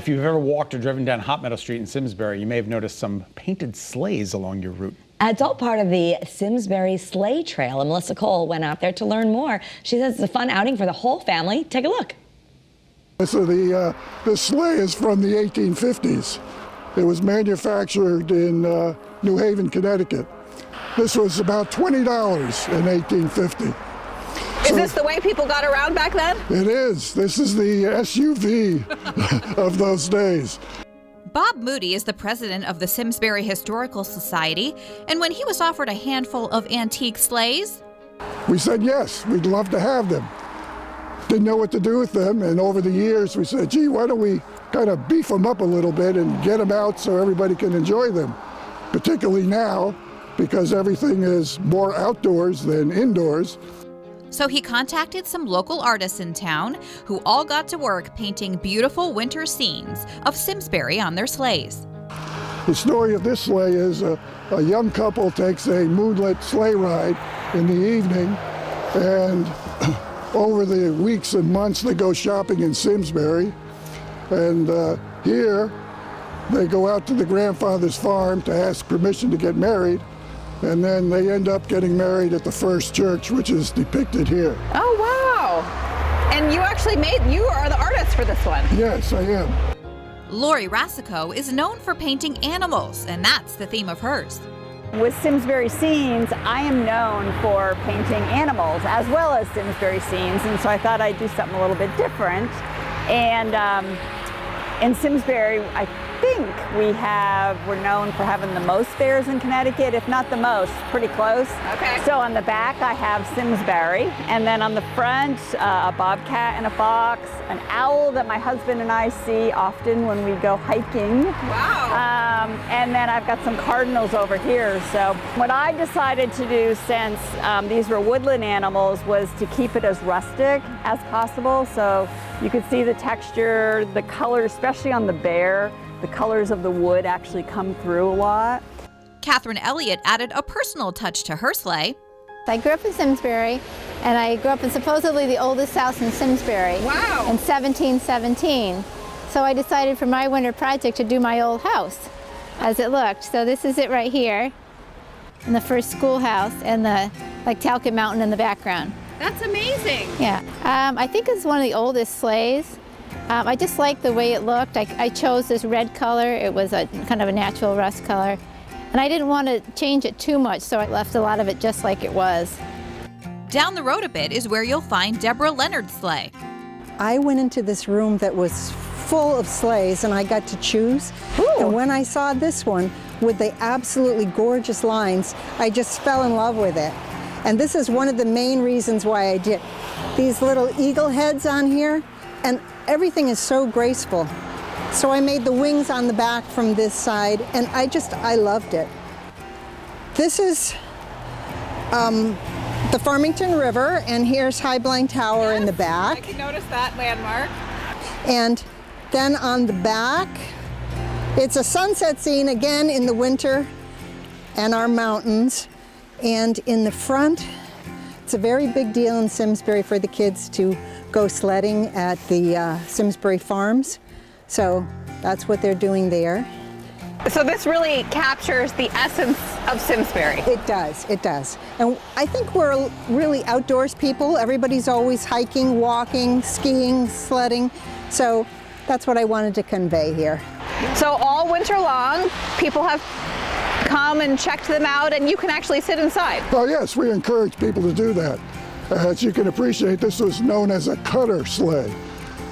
If you've ever walked or driven down Hot Meadow Street in Simsbury, you may have noticed some painted sleighs along your route. It's all part of the Simsbury Sleigh Trail, and Melissa Cole went out there to learn more. She says it's a fun outing for the whole family. Take a look. So the sleigh is from the 1850s. It was manufactured in New Haven, Connecticut. This was about $20 in 1850. Is this the way people got around back then? It is. This is the SUV of those days. Bob Moody is the president of the Simsbury Historical Society, and when he was offered a handful of antique sleighs, we said yes, we'd love to have them. Didn't know what to do with them, and over the years we said, gee, why don't we kind of beef them up a little bit and get them out so everybody can enjoy them, particularly now because everything is more outdoors than indoors. So he contacted some local artists in town who all got to work painting beautiful winter scenes of Simsbury on their sleighs. The story of this sleigh is a young couple takes a moonlit sleigh ride in the evening, and over the weeks and months they go shopping in Simsbury, and here they go out to the grandfather's farm to ask permission to get married, and then they end up getting married at the first church, which is depicted here. Oh, wow. And you are the artist for this one. Yes, I am. Lori Rassico is known for painting animals, and that's the theme of hers. With Simsbury Scenes, I am known for painting animals as well as Simsbury Scenes, and so I thought I'd do something a little bit different. And in Simsbury, I think we're known for having the most bears in Connecticut, if not the most, pretty close. Okay. So on the back I have Simsbury, and then on the front a bobcat and a fox, an owl that my husband and I see often when we go hiking. Wow. And then I've got some cardinals over here. So what I decided to do, since these were woodland animals, was to keep it as rustic as possible. So you could see the texture, the color, especially on the bear. The colors of the wood actually come through a lot. Catherine Elliott added a personal touch to her sleigh. I grew up in Simsbury, and I grew up in supposedly the oldest house in Simsbury. Wow. In 1717. So I decided for my winter project to do my old house as it looked. So this is it right here, and the first schoolhouse, and the Talcott Mountain in the background. That's amazing. Yeah, I think it's one of the oldest sleighs. I just liked the way it looked. I chose this red color. It was a kind of a natural rust color. And I didn't want to change it too much, so I left a lot of it just like it was. Down the road a bit is where you'll find Deborah Leonard's sleigh. I went into this room that was full of sleighs, and I got to choose. Ooh. And when I saw this one with the absolutely gorgeous lines, I just fell in love with it. And this is one of the main reasons why I did. These little eagle heads on here, and everything is so graceful. So I made the wings on the back from this side, and I loved it. This is the Farmington River, and here's High Blind Tower in the back. I can notice that landmark. And then on the back, it's a sunset scene again in the winter and our mountains. And in the front, it's a very big deal in Simsbury for the kids to go sledding at the Simsbury Farms. So that's what they're doing there. So this really captures the essence of Simsbury. It does, it does. And I think we're really outdoors people. Everybody's always hiking, walking, skiing, sledding. So that's what I wanted to convey here. So all winter long, people have come and checked them out, and you can actually sit inside. Oh yes, we encourage people to do that. As you can appreciate, this was known as a cutter sleigh,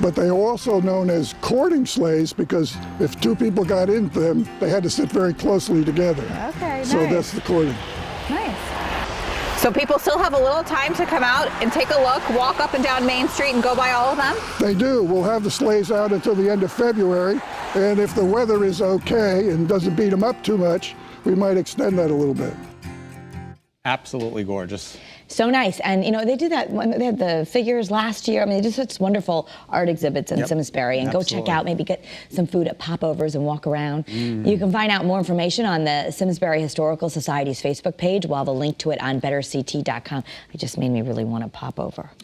but they are also known as courting sleighs because if two people got into them, they had to sit very closely together. Okay, so nice. That's the courting. Nice. So people still have a little time to come out and take a look, walk up and down Main Street and go by all of them? They do. We'll have the sleighs out until the end of February, and if the weather is okay and doesn't beat them up too much, we might extend that a little bit. Absolutely gorgeous. So nice. And, you know, they did that when they had the figures last year. I mean, they do such wonderful art exhibits in Simsbury. And Absolutely. Go check out, maybe get some food at Popovers and walk around. You can find out more information on the Simsbury Historical Society's Facebook page. We'll have a link to it on betterct.com. It just made me really want to pop over.